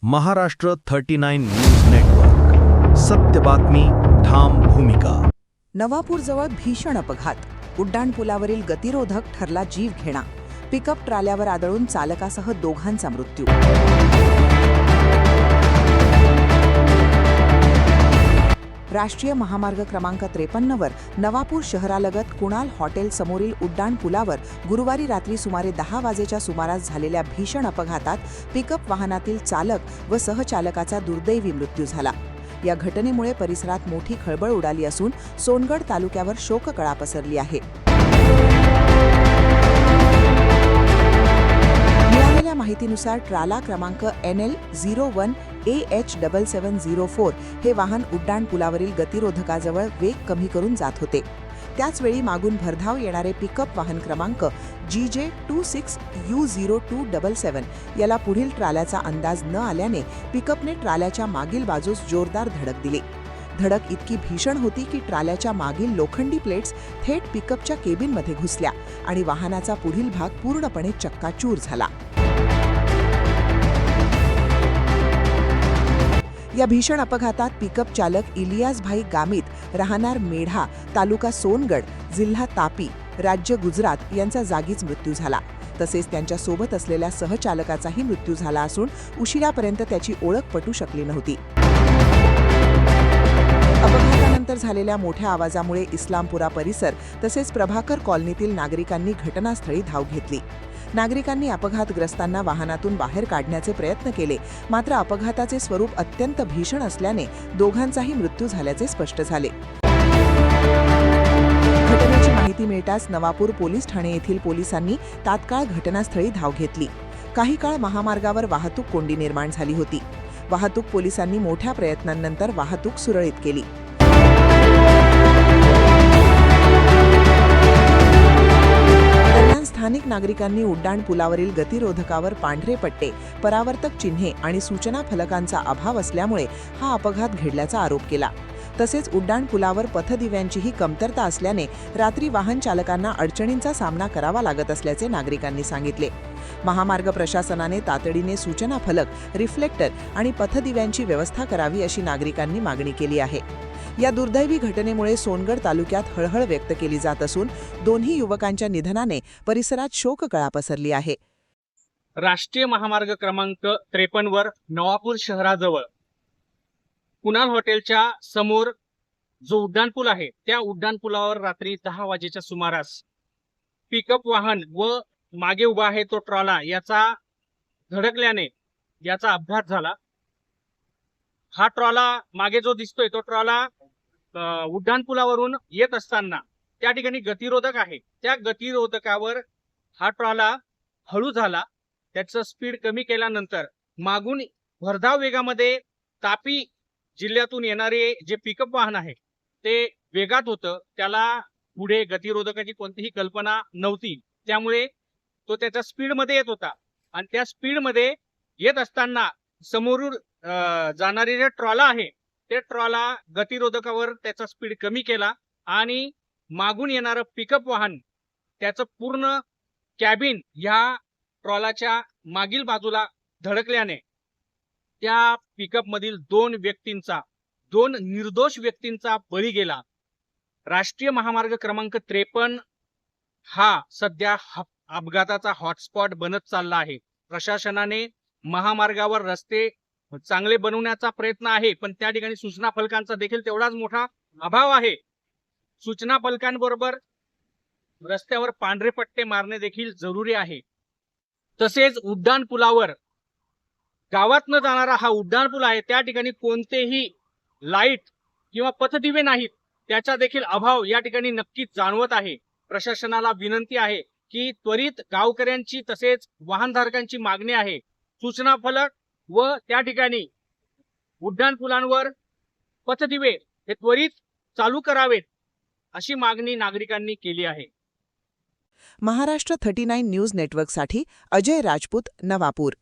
Maharashtra 39 news network. सत्य बातमी, ठाम भूमिका. नवापूरजवळ भीषण अपघात. उड्डाणपुलावरील गतिरोधक ठरला जीव घेणा. पिकअप ट्राल्यावर आदळून चालकासह दोघांचा मृत्यू. राष्ट्रीय महामार्ग क्रमांक 53 वर नवापूर शहरालगत कुणाल हॉटेल समोरील उड्डाणपुलावर गुरुवारी रात्री सुमारे 10 वाजेच्या सुमारास झालेल्या भीषण अपघातात पिकअप वाहनातील चालक व सहचालकाचा दुर्दैवी मृत्यू झाला. या घटनेमुळे परिसरात मोठी खळबळ उडाली असून सोनगड तालुक्यावर शोककळा पसरली आहे. मिळालेल्या माहितीनुसार ट्राला क्रमांक NL01AH7704 हे वाहन उड्डाणपुलावरील गतिरोधकाजवळ वेग कमी करून जात होते. त्याचवेळी मागून भरधाव येणारे पिकअप वाहन क्रमांक GJ26U0277 याला पुढील ट्राल्याचा अंदाज न आल्याने पिकअपने ट्राल्याच्या मागील बाजूस जोरदार धडक दिली. धडक इतकी भीषण होती की ट्राल्याच्या मागील लोखंडी प्लेट्स थेट पिकअपच्या केबिनमध्ये घुसल्या आणि वाहनाचा पुढील भाग पूर्णपणे चक्काचूर झाला. या भीषण अपघातात पिकअप चालक इलियासभाई गामित, राहणार मेढा, तालुका सोनगड, जिल्हा तापी, राज्य गुजरात यांचा जागीच मृत्यू झाला. तसेच त्यांच्या सोबत असलेल्या सहचालकाचाही मृत्यू झाला असून उशिरापर्यंत त्याची ओळख पटू शकली नव्हती. अपघातानंतर झालेल्या मोठ्या आवाजामुळे इस्लामपुरा परिसर तसेच प्रभाकर कॉलनीतील नागरिकांनी घटनास्थळी धाव घेतली. नागरिकांनी अपघातग्रस्तांना वाहनातून बाहेर काढण्याचे प्रयत्न केले, मात्र अपघाताचे स्वरूप अत्यंत भीषण असल्याने दोघांचाही मृत्यू झाल्याचे स्पष्ट झाले. घटनेची माहिती मिळताच नवापूर पोलीस ठाणे येथील पोलिसांनी तात्काळ घटनास्थळी धाव घेतली. काही काळ महामार्गावर वाहतूक कोंडी निर्माण झाली होती. वाहतूक पोलिसांनी मोठ्या प्रयत्नांनंतर वाहतूक सुरळीत केली. दरम्यान स्थानिक नागरिकांनी उड्डाणपुलावरील गतिरोधकावर पांढरे पट्टे, परावर्तक चिन्हे आणि सूचना फलकांचा अभाव असल्यामुळे हा अपघात घडल्याचा आरोप केला. तसेच उड्डाणपुलावर पथदिव्यांचीही कमतरता असल्याने रात्री वाहन चालकांना अडचणींचा सामना करावा लागत असल्याचे नागरिकांनी सांगितले. महामार्ग प्रशासनाने तातडीने सूचना फलक, रिफ्लेक्टर आणि पथदिव्यांची व्यवस्था करावी अशी नागरिकांनी मागणी केली आहे. या दुर्दैवी घटनेमुळे सोनगड तालुक्यात हळहळ व्यक्त केली जात असून दोन्ही युवकांच्या निधनाने परिसरात शोककळा पसरली आहे. राष्ट्रीय महामार्ग क्रमांक 53 वर नवापूर शहराजवळ कुणाल हॉटेलच्या समोर जो उड्डाणपूल आहे त्या उड्डाणपुलावर रात्री 10 वाजेच्या सुमारास पिकअप वाहन व मागे उभा आहे तो ट्रॉला याचा धडकल्याने याचा अपघात झाला. हा ट्रॉला मागे जो दिसतोय तो ट्रॉला उड्डाणपुलावरून येत असताना त्या ठिकाणी गतिरोधक आहे, त्या गतिरोधकावर हा ट्रॉला हळू झाला. त्याचं स्पीड कमी केल्यानंतर मागून भरधाव वेगामध्ये तापी जिल्ह्यातून येणारे जे पिकअप वाहन आहे ते वेगात होतं. त्याला पुढे गतिरोधकाची कोणतीही कल्पना नव्हती, त्यामुळे तो त्याच्या स्पीडमध्ये येत होता आणि त्या स्पीडमध्ये येत असताना समोरून जाणारे जे ट्रॉला आहे ते ट्रॉला गतिरोधकावर त्याचा स्पीड कमी केला आणि मागून येणारं पिकअप वाहन त्याचं पूर्ण कॅबिन ह्या ट्रॉलाच्या मागील बाजूला धडकल्याने त्या पिकअप मधील दोन निर्दोष व्यक्तींचा बळी गेला. राष्ट्रीय महामार्ग क्रमांक 53 हा सध्या अपघाताचा हॉटस्पॉट बनत चालला आहे. प्रशासनाने महामार्गावर रस्ते चांगले बनवण्याचा प्रयत्न आहे, पण त्या ठिकाणी सूचना फलकांचा देखील तेवढाच मोठा अभाव आहे. सूचना फलकांबरोबर रस्त्यावर पांढरे पट्टे मारणे देखील जरुरी आहे. तसेच उड्डाणपुलावर गावातनं जाणारा हा उड्डाणपूल आहे, त्या ठिकाणी कोणतेही लाईट किंवा पथदिवे नाहीत, त्याचा देखील अभाव या ठिकाणी नक्कीच जाणवत आहे. प्रशासनाला विनंती आहे की त्वरित गावकऱ्यांची तसेच वाहनधारकांची मागणी आहे, सूचना फलक व त्या ठिकाणी उड्डाणपुलांवर पथदिवे हे त्वरित चालू करावेत अशी मागणी नागरिकांनी केली आहे. महाराष्ट्र 39 न्यूज नेटवर्कसाठी अजय राजपूत, नवापूर.